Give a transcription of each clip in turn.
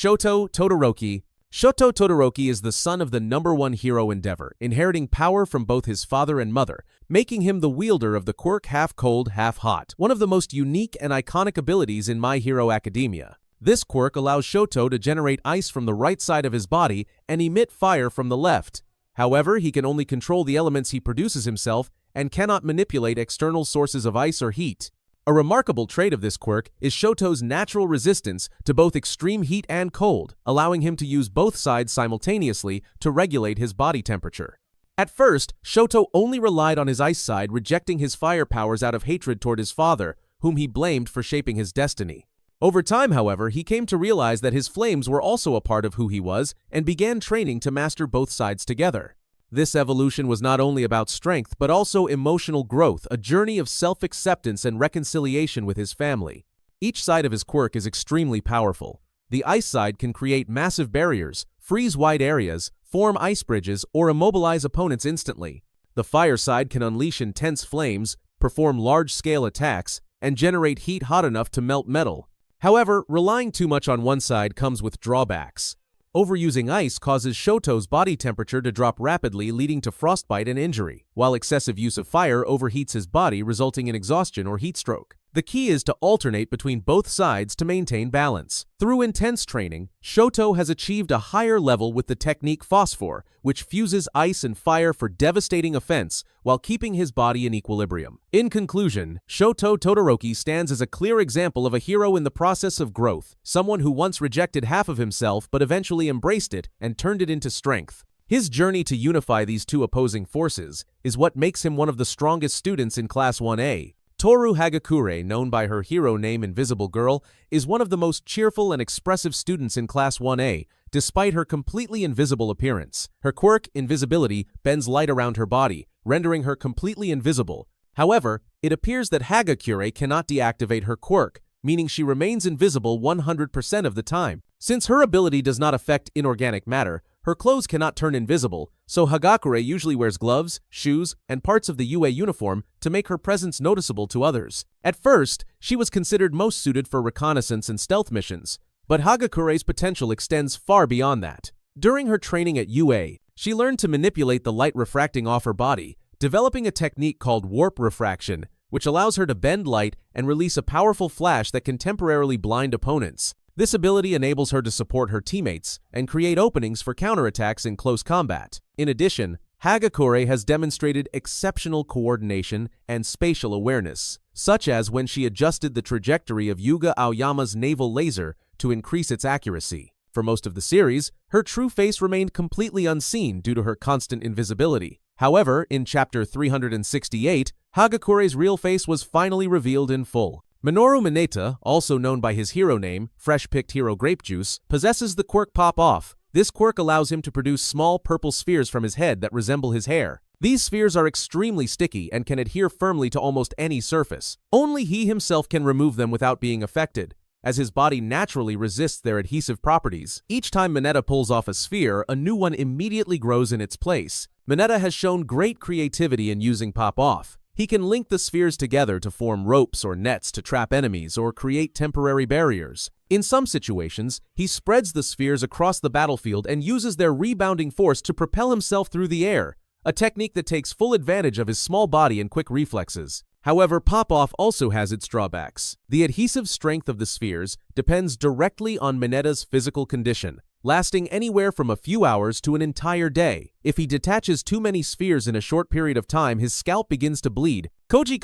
Shoto Todoroki. Shoto Todoroki is the son of the #1 hero Endeavor, inheriting power from both his father and mother, making him the wielder of the quirk half-cold, half-hot, one of the most unique and iconic abilities in My Hero Academia. This quirk allows Shoto to generate ice from the right side of his body and emit fire from the left. However, he can only control the elements he produces himself and cannot manipulate external sources of ice or heat. A remarkable trait of this quirk is Shoto's natural resistance to both extreme heat and cold, allowing him to use both sides simultaneously to regulate his body temperature. At first, Shoto only relied on his ice side, rejecting his fire powers out of hatred toward his father, whom he blamed for shaping his destiny. Over time, however, he came to realize that his flames were also a part of who he was and began training to master both sides together. This evolution was not only about strength, but also emotional growth, a journey of self-acceptance and reconciliation with his family. Each side of his quirk is extremely powerful. The ice side can create massive barriers, freeze wide areas, form ice bridges, or immobilize opponents instantly. The fire side can unleash intense flames, perform large-scale attacks, and generate heat hot enough to melt metal. However, relying too much on one side comes with drawbacks. Overusing ice causes Shoto's body temperature to drop rapidly, leading to frostbite and injury, while excessive use of fire overheats his body, resulting in exhaustion or heat stroke. The key is to alternate between both sides to maintain balance. Through intense training, Shoto has achieved a higher level with the technique Phosphor, which fuses ice and fire for devastating offense while keeping his body in equilibrium. In conclusion, Shoto Todoroki stands as a clear example of a hero in the process of growth, someone who once rejected half of himself but eventually embraced it and turned it into strength. His journey to unify these two opposing forces is what makes him one of the strongest students in Class 1A. Toru Hagakure, known by her hero name Invisible Girl, is one of the most cheerful and expressive students in Class 1A, despite her completely invisible appearance. Her quirk, Invisibility, bends light around her body, rendering her completely invisible. However, it appears that Hagakure cannot deactivate her quirk, meaning she remains invisible 100% of the time. Since her ability does not affect inorganic matter, her clothes cannot turn invisible, so Hagakure usually wears gloves, shoes, and parts of the UA uniform to make her presence noticeable to others. At first, she was considered most suited for reconnaissance and stealth missions, but Hagakure's potential extends far beyond that. During her training at UA, she learned to manipulate the light refracting off her body, developing a technique called warp refraction, which allows her to bend light and release a powerful flash that can temporarily blind opponents. This ability enables her to support her teammates and create openings for counterattacks in close combat. In addition, Hagakure has demonstrated exceptional coordination and spatial awareness, such as when she adjusted the trajectory of Yuga Aoyama's naval laser to increase its accuracy. For most of the series, her true face remained completely unseen due to her constant invisibility. However, in Chapter 368, Hagakure's real face was finally revealed in full. Minoru Mineta, also known by his hero name, Fresh-Picked Hero Grape Juice, possesses the quirk Pop-Off. This quirk allows him to produce small purple spheres from his head that resemble his hair. These spheres are extremely sticky and can adhere firmly to almost any surface. Only he himself can remove them without being affected, as his body naturally resists their adhesive properties. Each time Mineta pulls off a sphere, a new one immediately grows in its place. Mineta has shown great creativity in using Pop-Off. He can link the spheres together to form ropes or nets to trap enemies or create temporary barriers. In some situations, he spreads the spheres across the battlefield and uses their rebounding force to propel himself through the air, a technique that takes full advantage of his small body and quick reflexes. However, Pop-Off also has its drawbacks. The adhesive strength of the spheres depends directly on Mineta's physical condition, lasting anywhere from a few hours to an entire day. If he detaches too many spheres in a short period of time, his scalp begins to bleed. Koji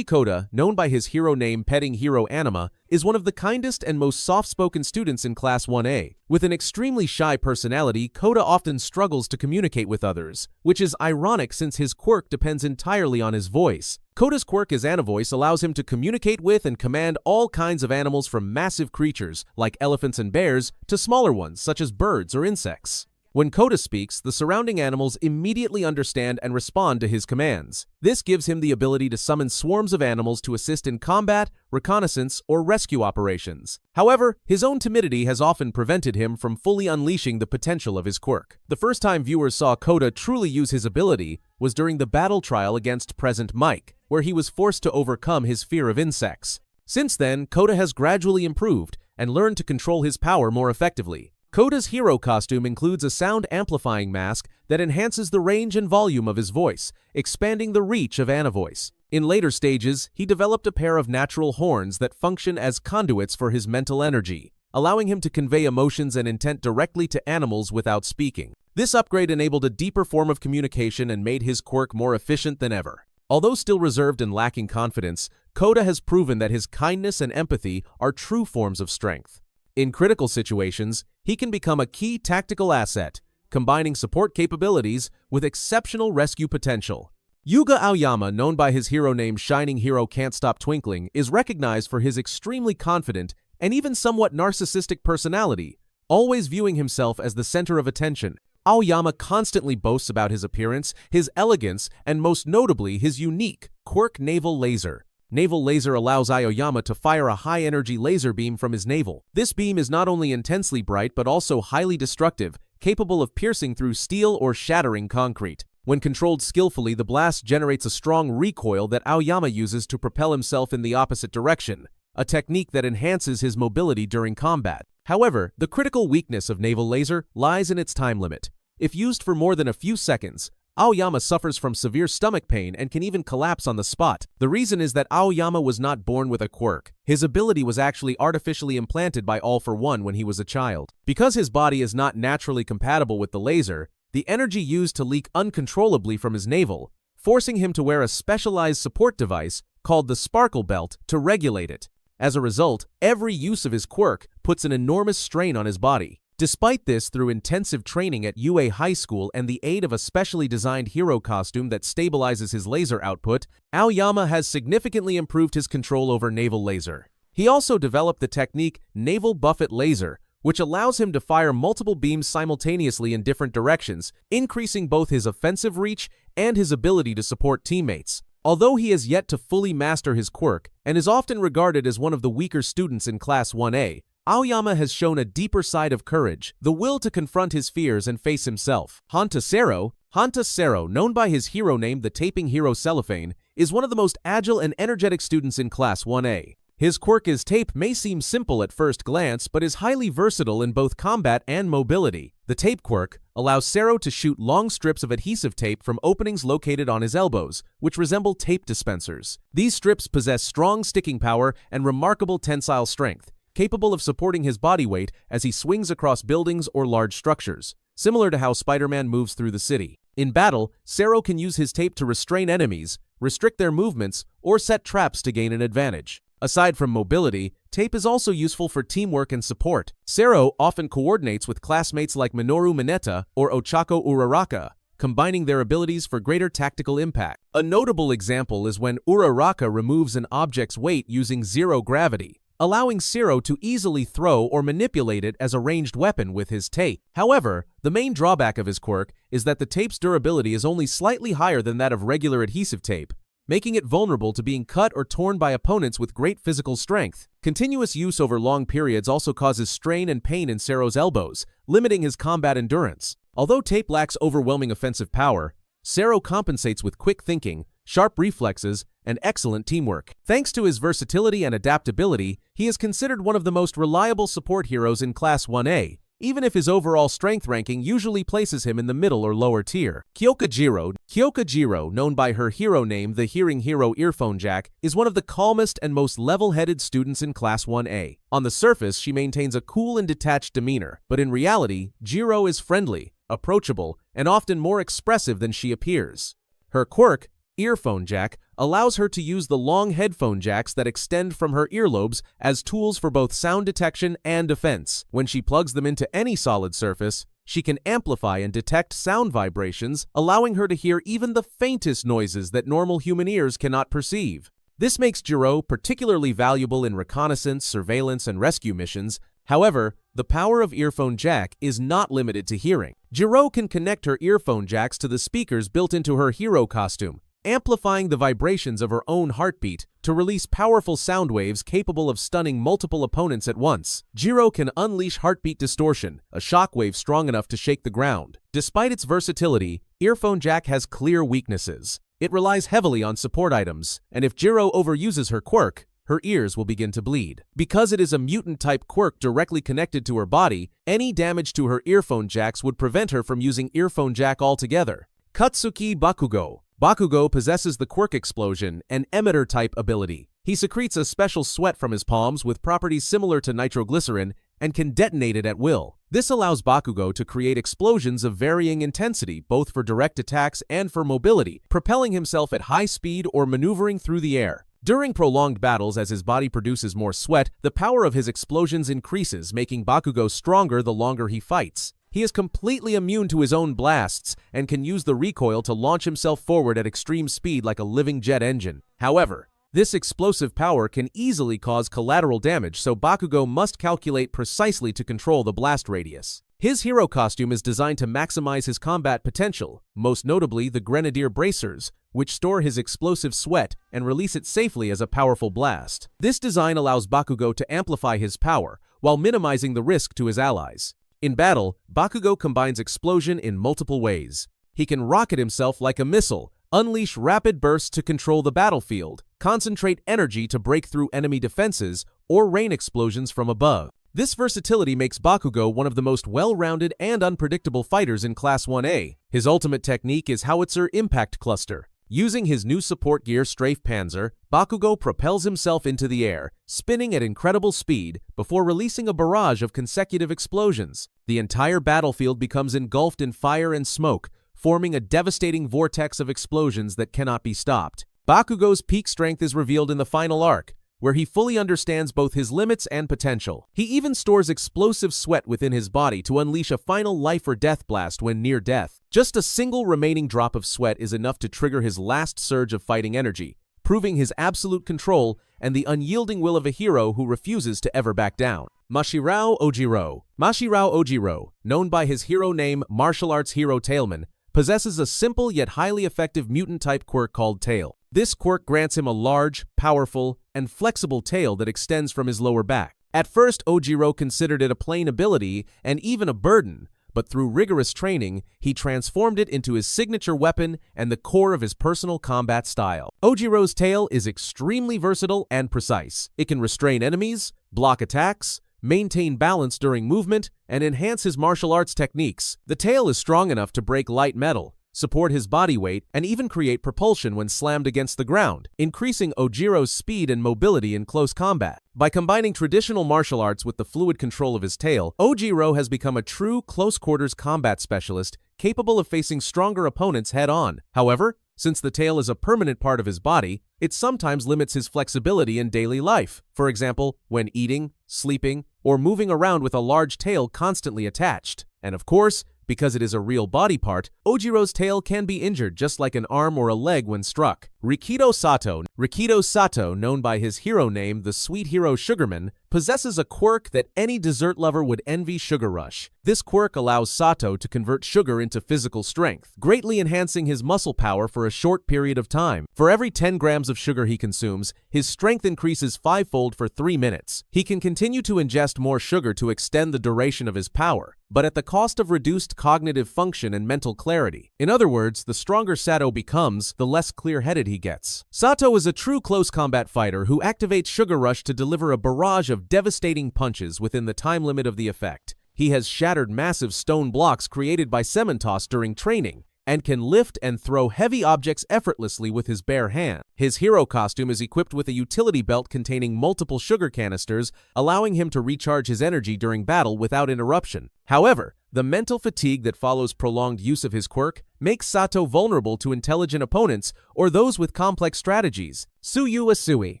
Koda, known by his hero name Petting Hero Anima, is one of the kindest and most soft-spoken students in Class 1A. With an extremely shy personality, Koda often struggles to communicate with others, which is ironic since his quirk depends entirely on his voice. Koda's quirk as Anavoice allows him to communicate with and command all kinds of animals, from massive creatures like elephants and bears to smaller ones such as birds or insects. When Koda speaks, the surrounding animals immediately understand and respond to his commands. This gives him the ability to summon swarms of animals to assist in combat, reconnaissance, or rescue operations. However, his own timidity has often prevented him from fully unleashing the potential of his quirk. The first time viewers saw Koda truly use his ability was during the battle trial against Present Mike, where he was forced to overcome his fear of insects. Since then, Koda has gradually improved, and learn to control his power more effectively. Koda's hero costume includes a sound-amplifying mask that enhances the range and volume of his voice, expanding the reach of Voice. In later stages, he developed a pair of natural horns that function as conduits for his mental energy, allowing him to convey emotions and intent directly to animals without speaking. This upgrade enabled a deeper form of communication and made his quirk more efficient than ever. Although still reserved and lacking confidence, Koda has proven that his kindness and empathy are true forms of strength. In critical situations, he can become a key tactical asset, combining support capabilities with exceptional rescue potential. Yuga Aoyama, known by his hero name Shining Hero Can't Stop Twinkling, is recognized for his extremely confident and even somewhat narcissistic personality, always viewing himself as the center of attention. Aoyama constantly boasts about his appearance, his elegance, and most notably his unique Quirk naval laser. Naval laser allows Aoyama to fire a high-energy laser beam from his navel. This beam is not only intensely bright but also highly destructive, capable of piercing through steel or shattering concrete. When controlled skillfully, the blast generates a strong recoil that Aoyama uses to propel himself in the opposite direction, a technique that enhances his mobility during combat. However, the critical weakness of naval laser lies in its time limit. If used for more than a few seconds, Aoyama suffers from severe stomach pain and can even collapse on the spot. The reason is that Aoyama was not born with a quirk. His ability was actually artificially implanted by All For One when he was a child. Because his body is not naturally compatible with the laser, the energy used to leak uncontrollably from his navel, forcing him to wear a specialized support device called the sparkle belt to regulate it. As a result, every use of his quirk puts an enormous strain on his body. Despite this, through intensive training at UA High School and the aid of a specially designed hero costume that stabilizes his laser output, Aoyama has significantly improved his control over naval laser. He also developed the technique Naval Buffet Laser, which allows him to fire multiple beams simultaneously in different directions, increasing both his offensive reach and his ability to support teammates. Although he has yet to fully master his quirk and is often regarded as one of the weaker students in Class 1A, Aoyama has shown a deeper side of courage, the will to confront his fears and face himself. Hanta Sero, known by his hero name the Taping Hero Cellophane, is one of the most agile and energetic students in Class 1A. His quirk is tape may seem simple at first glance, but is highly versatile in both combat and mobility. The tape quirk allows Sero to shoot long strips of adhesive tape from openings located on his elbows, which resemble tape dispensers. These strips possess strong sticking power and remarkable tensile strength, capable of supporting his body weight as he swings across buildings or large structures, similar to how Spider-Man moves through the city. In battle, Sero can use his tape to restrain enemies, restrict their movements, or set traps to gain an advantage. Aside from mobility, tape is also useful for teamwork and support. Sero often coordinates with classmates like Minoru Mineta or Ochaco Uraraka, combining their abilities for greater tactical impact. A notable example is when Uraraka removes an object's weight using zero gravity, allowing Sero to easily throw or manipulate it as a ranged weapon with his tape. However, the main drawback of his quirk is that the tape's durability is only slightly higher than that of regular adhesive tape, making it vulnerable to being cut or torn by opponents with great physical strength. Continuous use over long periods also causes strain and pain in Sero's elbows, limiting his combat endurance. Although tape lacks overwhelming offensive power, Sero compensates with quick thinking, sharp reflexes, and excellent teamwork. Thanks to his versatility and adaptability, he is considered one of the most reliable support heroes in Class 1A, even if his overall strength ranking usually places him in the middle or lower tier. Kyoka Jiro, known by her hero name the Hearing Hero Earphone Jack, is one of the calmest and most level-headed students in Class 1A. On the surface, she maintains a cool and detached demeanor, but in reality, Jiro is friendly, approachable, and often more expressive than she appears. Her quirk, Earphone Jack, allows her to use the long headphone jacks that extend from her earlobes as tools for both sound detection and defense. When she plugs them into any solid surface, she can amplify and detect sound vibrations, allowing her to hear even the faintest noises that normal human ears cannot perceive. This makes Jiro particularly valuable in reconnaissance, surveillance, and rescue missions. However, the power of Earphone Jack is not limited to hearing. Jiro can connect her earphone jacks to the speakers built into her hero costume, amplifying the vibrations of her own heartbeat to release powerful sound waves capable of stunning multiple opponents at once. Jiro can unleash heartbeat distortion, a shockwave strong enough to shake the ground. Despite its versatility, Earphone Jack has clear weaknesses. It relies heavily on support items, and if Jiro overuses her quirk, her ears will begin to bleed. Because it is a mutant-type quirk directly connected to her body, any damage to her earphone jacks would prevent her from using earphone jack altogether. Katsuki Bakugo. Bakugo possesses the quirk explosion, an emitter-type ability. He secretes a special sweat from his palms with properties similar to nitroglycerin and can detonate it at will. This allows Bakugo to create explosions of varying intensity, both for direct attacks and for mobility, propelling himself at high speed or maneuvering through the air. During prolonged battles, as his body produces more sweat, the power of his explosions increases, making Bakugo stronger the longer he fights. He is completely immune to his own blasts and can use the recoil to launch himself forward at extreme speed like a living jet engine. However, this explosive power can easily cause collateral damage, so Bakugo must calculate precisely to control the blast radius. His hero costume is designed to maximize his combat potential, most notably the Grenadier Bracers, which store his explosive sweat and release it safely as a powerful blast. This design allows Bakugo to amplify his power, while minimizing the risk to his allies. In battle, Bakugo combines explosion in multiple ways. He can rocket himself like a missile, unleash rapid bursts to control the battlefield, concentrate energy to break through enemy defenses, or rain explosions from above. This versatility makes Bakugo one of the most well-rounded and unpredictable fighters in Class 1A. His ultimate technique is Howitzer Impact Cluster. Using his new support gear Strafe Panzer, Bakugo propels himself into the air, spinning at incredible speed before releasing a barrage of consecutive explosions. The entire battlefield becomes engulfed in fire and smoke, forming a devastating vortex of explosions that cannot be stopped. Bakugo's peak strength is revealed in the final arc, where he fully understands both his limits and potential. He even stores explosive sweat within his body to unleash a final life-or-death blast when near death. Just a single remaining drop of sweat is enough to trigger his last surge of fighting energy, proving his absolute control and the unyielding will of a hero who refuses to ever back down. Mashirao Ojiro. Mashirao Ojiro, known by his hero name Martial Arts Hero Tailman, possesses a simple yet highly effective mutant-type quirk called Tail. This quirk grants him a large, powerful, and flexible tail that extends from his lower back. At first, Ojiro considered it a plain ability and even a burden, but through rigorous training, he transformed it into his signature weapon and the core of his personal combat style. Ojiro's tail is extremely versatile and precise. It can restrain enemies, block attacks, maintain balance during movement, and enhance his martial arts techniques. The tail is strong enough to break light metal, support his body weight, and even create propulsion when slammed against the ground, increasing Ojiro's speed and mobility in close combat. By combining traditional martial arts with the fluid control of his tail, Ojiro has become a true close-quarters combat specialist capable of facing stronger opponents head-on. However, since the tail is a permanent part of his body, it sometimes limits his flexibility in daily life. For example, when eating, sleeping, or moving around with a large tail constantly attached. And of course, because it is a real body part, Ojiro's tail can be injured just like an arm or a leg when struck. Rikido Sato. Rikido Sato, known by his hero name, the Sweet Hero Sugarman, possesses a quirk that any dessert lover would envy: Sugar Rush. This quirk allows Sato to convert sugar into physical strength, greatly enhancing his muscle power for a short period of time. For every 10 grams of sugar he consumes, his strength increases 5-fold for 3 minutes. He can continue to ingest more sugar to extend the duration of his power, but at the cost of reduced cognitive function and mental clarity. In other words, the stronger Sato becomes, the less clear-headed he gets. Sato is a true close combat fighter who activates Sugar Rush to deliver a barrage of devastating punches within the time limit of the effect. He has shattered massive stone blocks created by Sementos during training, and can lift and throw heavy objects effortlessly with his bare hand. His hero costume is equipped with a utility belt containing multiple sugar canisters, allowing him to recharge his energy during battle without interruption. However, the mental fatigue that follows prolonged use of his quirk makes Sato vulnerable to intelligent opponents or those with complex strategies. Tsuyu Asui.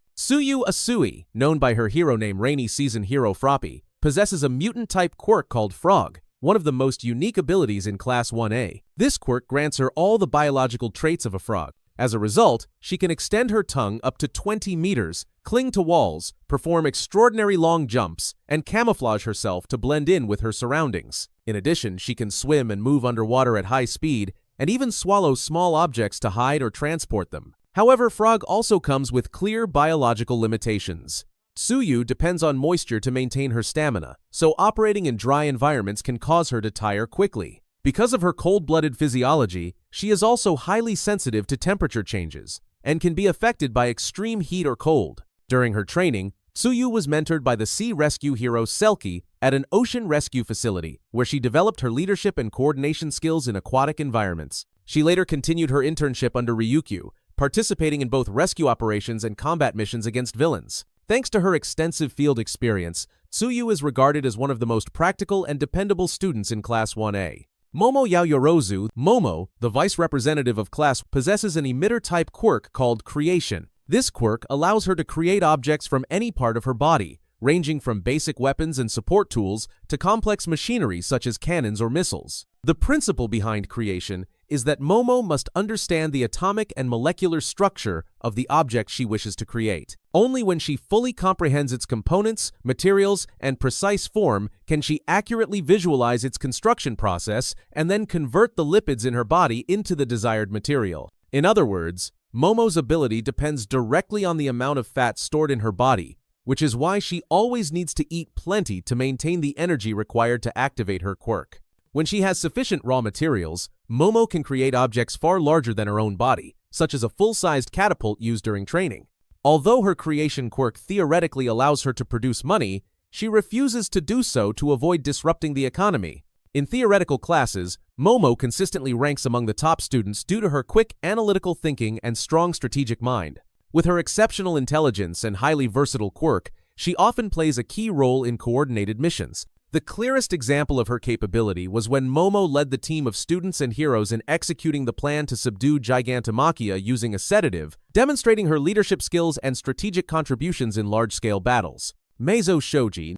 Tsuyu Asui, known by her hero name Rainy Season Hero Froppy, possesses a mutant-type quirk called Frog, one of the most unique abilities in Class 1A. This quirk grants her all the biological traits of a frog. As a result, she can extend her tongue up to 20 meters, cling to walls, perform extraordinary long jumps, and camouflage herself to blend in with her surroundings. In addition, she can swim and move underwater at high speed, and even swallow small objects to hide or transport them. However, Frog also comes with clear biological limitations. Tsuyu depends on moisture to maintain her stamina, so operating in dry environments can cause her to tire quickly. Because of her cold-blooded physiology, she is also highly sensitive to temperature changes and can be affected by extreme heat or cold. During her training, Tsuyu was mentored by the sea rescue hero Selkie at an ocean rescue facility, where she developed her leadership and coordination skills in aquatic environments. She later continued her internship under Ryukyu, participating in both rescue operations and combat missions against villains. Thanks to her extensive field experience, Tsuyu is regarded as one of the most practical and dependable students in Class 1A. Momo Yaoyorozu, Momo, the vice representative of class, possesses an emitter-type quirk called Creation. This quirk allows her to create objects from any part of her body, ranging from basic weapons and support tools to complex machinery such as cannons or missiles. The principle behind Creation is that Momo must understand the atomic and molecular structure of the object she wishes to create. Only when she fully comprehends its components, materials, and precise form can she accurately visualize its construction process and then convert the lipids in her body into the desired material. In other words, Momo's ability depends directly on the amount of fat stored in her body, which is why she always needs to eat plenty to maintain the energy required to activate her quirk. When she has sufficient raw materials, Momo can create objects far larger than her own body, such as a full-sized catapult used during training. Although her creation quirk theoretically allows her to produce money, she refuses to do so to avoid disrupting the economy. In theoretical classes, Momo consistently ranks among the top students due to her quick analytical thinking and strong strategic mind. With her exceptional intelligence and highly versatile quirk, she often plays a key role in coordinated missions. The clearest example of her capability was when Momo led the team of students and heroes in executing the plan to subdue Gigantomachia using a sedative, demonstrating her leadership skills and strategic contributions in large-scale battles. Mezo Shoji,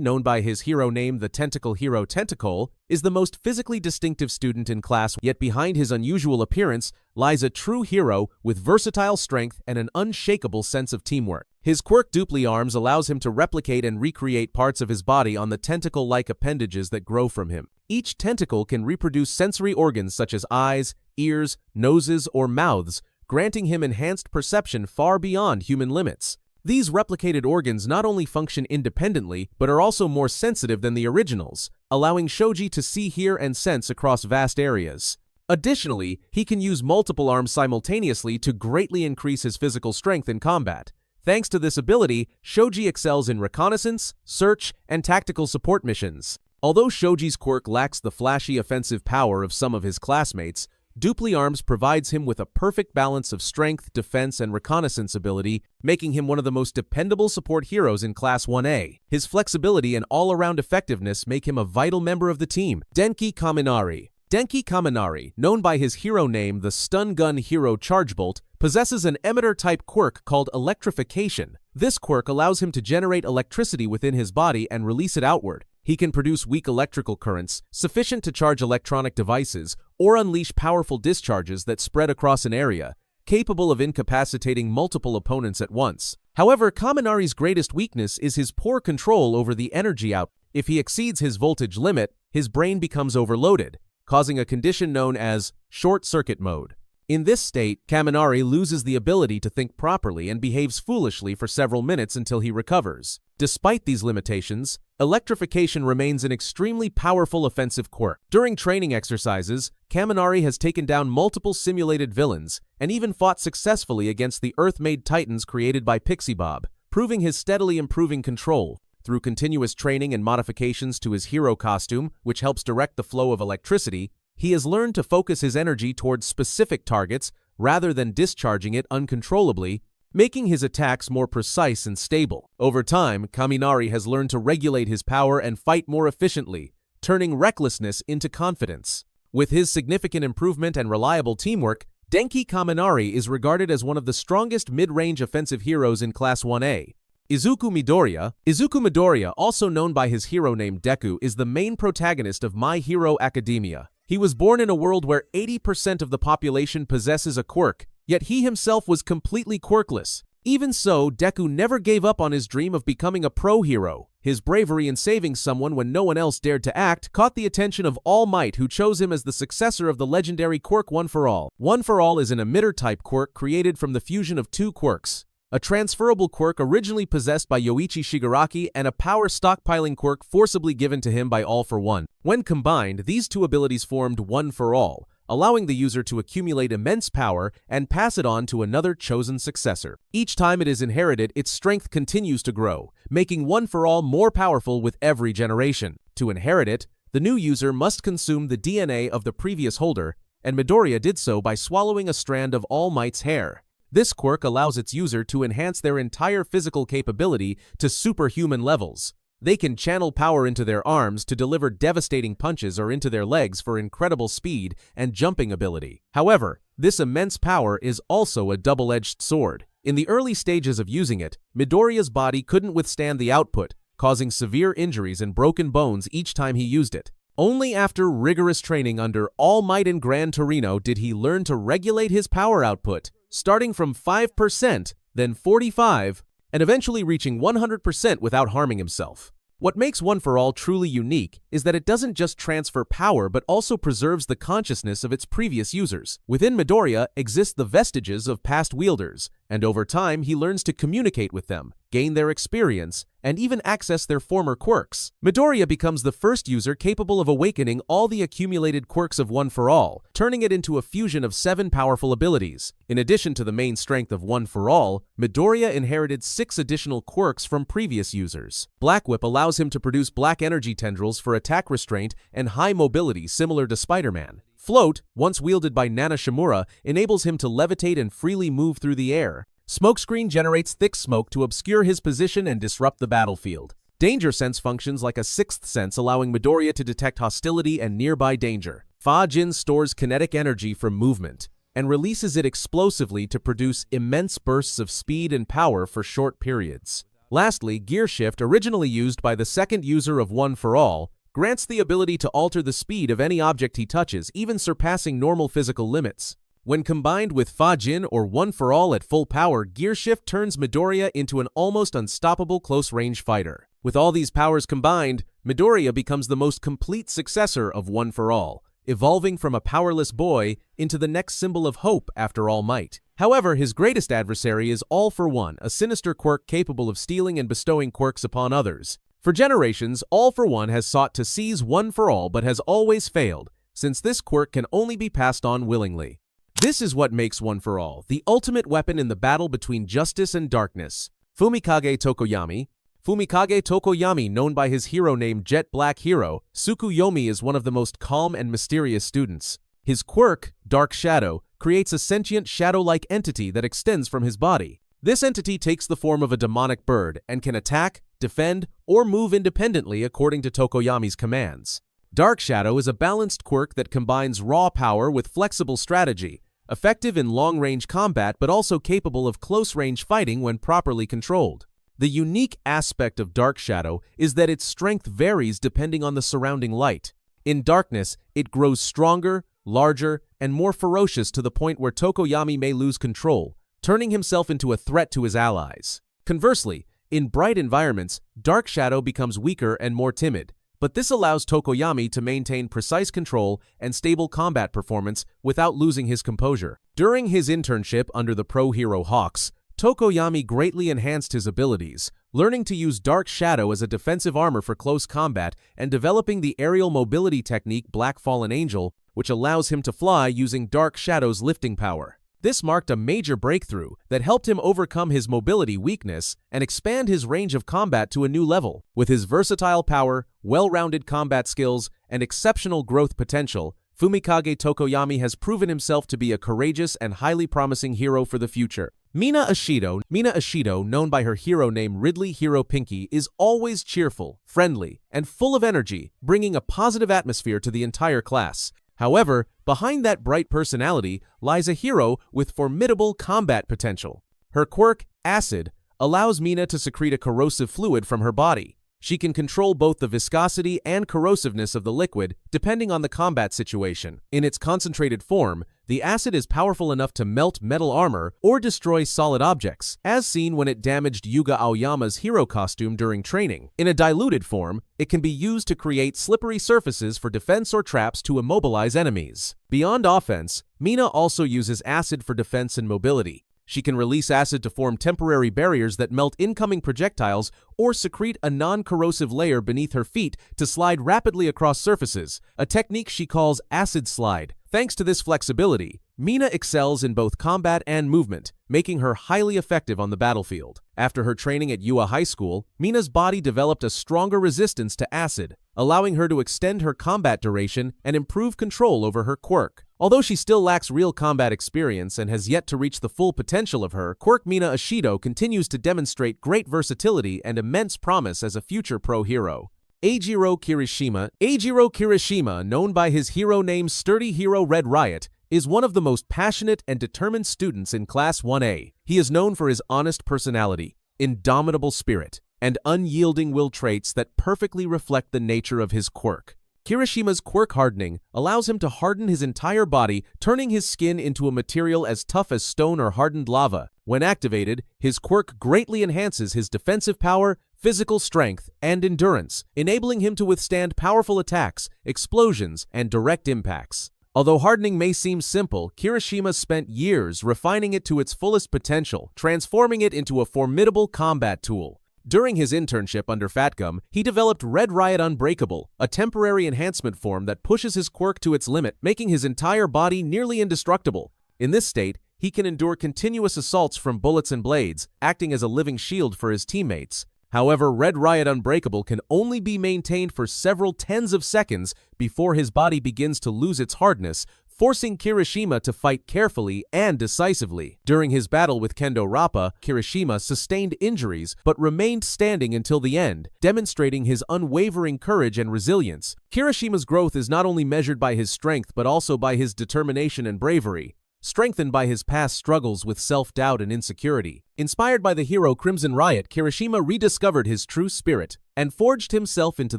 known by his hero name the Tentacle Hero Tentacle, is the most physically distinctive student in class, yet behind his unusual appearance lies a true hero with versatile strength and an unshakable sense of teamwork. His quirk Dupli Arms allows him to replicate and recreate parts of his body on the tentacle-like appendages that grow from him. Each tentacle can reproduce sensory organs such as eyes, ears, noses, or mouths, granting him enhanced perception far beyond human limits. These replicated organs not only function independently, but are also more sensitive than the originals, allowing Shoji to see, hear, and sense across vast areas. Additionally, he can use multiple arms simultaneously to greatly increase his physical strength in combat. Thanks to this ability, Shoji excels in reconnaissance, search, and tactical support missions. Although Shoji's quirk lacks the flashy offensive power of some of his classmates, Dupli Arms provides him with a perfect balance of strength, defense, and reconnaissance ability, making him one of the most dependable support heroes in Class 1A. His flexibility and all-around effectiveness make him a vital member of the team. Denki Kaminari, known by his hero name the Stun Gun Hero Chargebolt, possesses an emitter-type quirk called Electrification. This quirk allows him to generate electricity within his body and release it outward. He can produce weak electrical currents, sufficient to charge electronic devices, or unleash powerful discharges that spread across an area, capable of incapacitating multiple opponents at once. However, Kaminari's greatest weakness is his poor control over the energy output. If he exceeds his voltage limit, his brain becomes overloaded, causing a condition known as short-circuit mode. In this state, Kaminari loses the ability to think properly and behaves foolishly for several minutes until he recovers. Despite these limitations, Electrification remains an extremely powerful offensive quirk. During training exercises, Kaminari has taken down multiple simulated villains and even fought successfully against the Earth-made titans created by Pixie Bob, proving his steadily improving control. Through continuous training and modifications to his hero costume, which helps direct the flow of electricity, he has learned to focus his energy towards specific targets rather than discharging it uncontrollably, making his attacks more precise and stable. Over time, Kaminari has learned to regulate his power and fight more efficiently, turning recklessness into confidence. With his significant improvement and reliable teamwork, Denki Kaminari is regarded as one of the strongest mid-range offensive heroes in Class 1A. Izuku Midoriya, also known by his hero name Deku, is the main protagonist of My Hero Academia. He was born in a world where 80% of the population possesses a quirk, yet he himself was completely quirkless. Even so, Deku never gave up on his dream of becoming a pro hero. His bravery in saving someone when no one else dared to act caught the attention of All Might, who chose him as the successor of the legendary quirk One for All. One for All is an emitter-type quirk created from the fusion of two quirks. A transferable quirk originally possessed by Yoichi Shigaraki and a power stockpiling quirk forcibly given to him by All for One. When combined, these two abilities formed One for All, allowing the user to accumulate immense power and pass it on to another chosen successor. Each time it is inherited, its strength continues to grow, making One For All more powerful with every generation. To inherit it, the new user must consume the DNA of the previous holder, and Midoriya did so by swallowing a strand of All Might's hair. This quirk allows its user to enhance their entire physical capability to superhuman levels. They can channel power into their arms to deliver devastating punches or into their legs for incredible speed and jumping ability. However, this immense power is also a double-edged sword. In the early stages of using it, Midoriya's body couldn't withstand the output, causing severe injuries and broken bones each time he used it. Only after rigorous training under All Might and Gran Torino did he learn to regulate his power output, starting from 5%, then 45%, and eventually reaching 100% without harming himself. What makes One For All truly unique is that it doesn't just transfer power but also preserves the consciousness of its previous users. Within Midoriya exist the vestiges of past wielders, and over time he learns to communicate with them, gain their experience, and even access their former quirks. Midoriya becomes the first user capable of awakening all the accumulated quirks of One For All, turning it into a fusion of 7 powerful abilities. In addition to the main strength of One For All, Midoriya inherited 6 additional quirks from previous users. Black Whip allows him to produce black energy tendrils for attack restraint and high mobility similar to Spider-Man. Float, once wielded by Nana Shimura, enables him to levitate and freely move through the air. Smokescreen generates thick smoke to obscure his position and disrupt the battlefield. Danger Sense functions like a sixth sense, allowing Midoriya to detect hostility and nearby danger. Fa-Jin stores kinetic energy from movement and releases it explosively to produce immense bursts of speed and power for short periods. Lastly, Gear Shift, originally used by the second user of One For All, grants the ability to alter the speed of any object he touches, even surpassing normal physical limits. When combined with Fa-Jin or One For All at full power, Gear Shift turns Midoriya into an almost unstoppable close-range fighter. With all these powers combined, Midoriya becomes the most complete successor of One For All, evolving from a powerless boy into the next symbol of hope after All Might. However, his greatest adversary is All For One, a sinister quirk capable of stealing and bestowing quirks upon others. For generations, All For One has sought to seize One For All but has always failed, since this quirk can only be passed on willingly. This is what makes One For All the ultimate weapon in the battle between justice and darkness. Fumikage Tokoyami. Fumikage Tokoyami, known by his hero name Jet Black Hero, Tsukuyomi is one of the most calm and mysterious students. His quirk, Dark Shadow, creates a sentient shadow-like entity that extends from his body. This entity takes the form of a demonic bird and can attack, defend, or move independently according to Tokoyami's commands. Dark Shadow is a balanced quirk that combines raw power with flexible strategy, effective in long-range combat but also capable of close-range fighting when properly controlled. The unique aspect of Dark Shadow is that its strength varies depending on the surrounding light. In darkness, it grows stronger, larger, and more ferocious to the point where Tokoyami may lose control, turning himself into a threat to his allies. Conversely, in bright environments, Dark Shadow becomes weaker and more timid, but this allows Tokoyami to maintain precise control and stable combat performance without losing his composure. During his internship under the pro hero Hawks, Tokoyami greatly enhanced his abilities, learning to use Dark Shadow as a defensive armor for close combat and developing the aerial mobility technique Black Fallen Angel, which allows him to fly using Dark Shadow's lifting power. This marked a major breakthrough that helped him overcome his mobility weakness and expand his range of combat to a new level. With his versatile power, well-rounded combat skills, and exceptional growth potential, Fumikage Tokoyami has proven himself to be a courageous and highly promising hero for the future. Mina Ashido, known by her hero name Ridley Hero Pinky, is always cheerful, friendly, and full of energy, bringing a positive atmosphere to the entire class. However, behind that bright personality lies a hero with formidable combat potential. Her quirk, Acid, allows Mina to secrete a corrosive fluid from her body. She can control both the viscosity and corrosiveness of the liquid, depending on the combat situation. In its concentrated form, the acid is powerful enough to melt metal armor or destroy solid objects, as seen when it damaged Yuga Aoyama's hero costume during training. In a diluted form, it can be used to create slippery surfaces for defense or traps to immobilize enemies. Beyond offense, Mina also uses acid for defense and mobility. She can release acid to form temporary barriers that melt incoming projectiles or secrete a non-corrosive layer beneath her feet to slide rapidly across surfaces, a technique she calls acid slide. Thanks to this flexibility, Mina excels in both combat and movement, making her highly effective on the battlefield. After her training at Ua High School, Mina's body developed a stronger resistance to acid, allowing her to extend her combat duration and improve control over her quirk. Although she still lacks real combat experience and has yet to reach the full potential of her quirk, Mina Ashido continues to demonstrate great versatility and immense promise as a future pro hero. Eijiro Kirishima. Eijiro Kirishima, known by his hero name Sturdy Hero Red Riot, is one of the most passionate and determined students in Class 1A. He is known for his honest personality, indomitable spirit, and unyielding will traits that perfectly reflect the nature of his quirk. Kirishima's quirk hardening allows him to harden his entire body, turning his skin into a material as tough as stone or hardened lava. When activated, his quirk greatly enhances his defensive power, physical strength, and endurance, enabling him to withstand powerful attacks, explosions, and direct impacts. Although hardening may seem simple, Kirishima spent years refining it to its fullest potential, transforming it into a formidable combat tool. During his internship under Fatgum, he developed Red Riot Unbreakable, a temporary enhancement form that pushes his quirk to its limit, making his entire body nearly indestructible. In this state, he can endure continuous assaults from bullets and blades, acting as a living shield for his teammates. However, Red Riot Unbreakable can only be maintained for several tens of seconds before his body begins to lose its hardness, forcing Kirishima to fight carefully and decisively. During his battle with Kendo Rappa, Kirishima sustained injuries but remained standing until the end, demonstrating his unwavering courage and resilience. Kirishima's growth is not only measured by his strength but also by his determination and bravery, strengthened by his past struggles with self-doubt and insecurity. Inspired by the hero Crimson Riot, Kirishima rediscovered his true spirit and forged himself into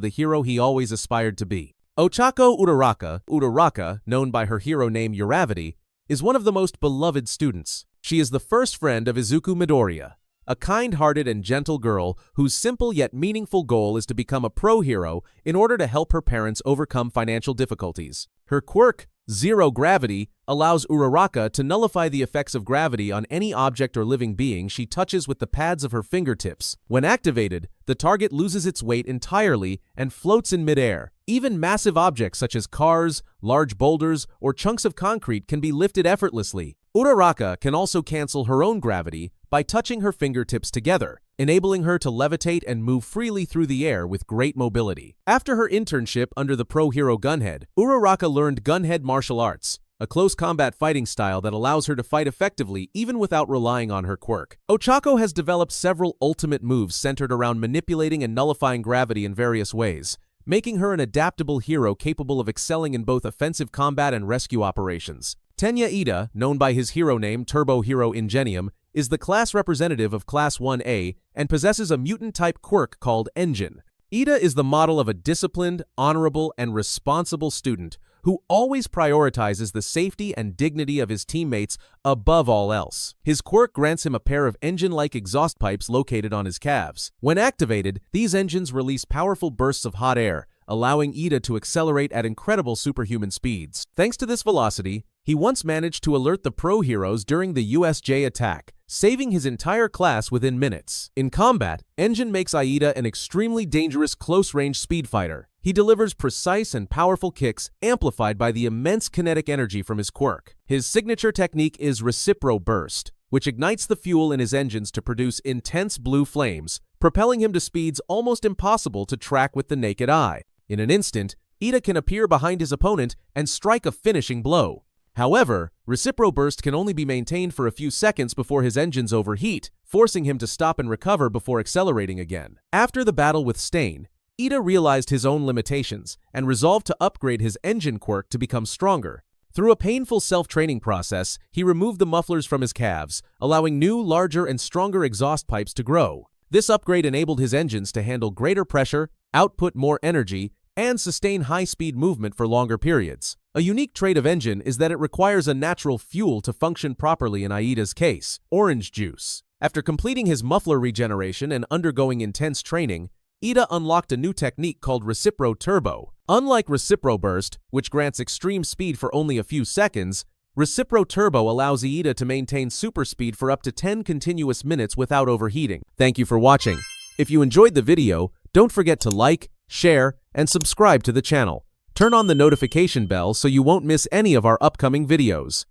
the hero he always aspired to be. Ochaco Uraraka, known by her hero name Uravity, is one of the most beloved students. She is the first friend of Izuku Midoriya, a kind-hearted and gentle girl whose simple yet meaningful goal is to become a pro hero in order to help her parents overcome financial difficulties. Her quirk, Zero Gravity, allows Uraraka to nullify the effects of gravity on any object or living being she touches with the pads of her fingertips. When activated, the target loses its weight entirely and floats in midair. Even massive objects such as cars, large boulders, or chunks of concrete can be lifted effortlessly. Uraraka can also cancel her own gravity by touching her fingertips together, enabling her to levitate and move freely through the air with great mobility. After her internship under the pro hero Gunhead, Uraraka learned Gunhead martial arts, a close combat fighting style that allows her to fight effectively even without relying on her quirk. Ochaco has developed several ultimate moves centered around manipulating and nullifying gravity in various ways, making her an adaptable hero capable of excelling in both offensive combat and rescue operations. Tenya Iida, known by his hero name Turbo Hero Ingenium, is the class representative of Class 1A and possesses a mutant-type quirk called Engine. Iida is the model of a disciplined, honorable, and responsible student who always prioritizes the safety and dignity of his teammates above all else. His quirk grants him a pair of engine-like exhaust pipes located on his calves. When activated, these engines release powerful bursts of hot air, allowing Iida to accelerate at incredible superhuman speeds. Thanks to this velocity, he once managed to alert the pro heroes during the USJ attack, saving his entire class within minutes. In combat, Engine makes Iida an extremely dangerous close-range speed fighter. He delivers precise and powerful kicks amplified by the immense kinetic energy from his quirk. His signature technique is Recipro Burst, which ignites the fuel in his engines to produce intense blue flames, propelling him to speeds almost impossible to track with the naked eye. In an instant, Iida can appear behind his opponent and strike a finishing blow. However, Recipro Burst can only be maintained for a few seconds before his engines overheat, forcing him to stop and recover before accelerating again. After the battle with Stain, Iida realized his own limitations and resolved to upgrade his engine quirk to become stronger. Through a painful self-training process, he removed the mufflers from his calves, allowing new, larger, and stronger exhaust pipes to grow. This upgrade enabled his engines to handle greater pressure, output more energy, and sustain high-speed movement for longer periods. A unique trait of Engine is that it requires a natural fuel to function properly in Iida's case, orange juice. After completing his muffler regeneration and undergoing intense training, Iida unlocked a new technique called Recipro Turbo. Unlike Recipro Burst, which grants extreme speed for only a few seconds, Recipro Turbo allows Iida to maintain super speed for up to 10 continuous minutes without overheating. Thank you for watching. If you enjoyed the video, don't forget to like, share, and subscribe to the channel. Turn on the notification bell so you won't miss any of our upcoming videos.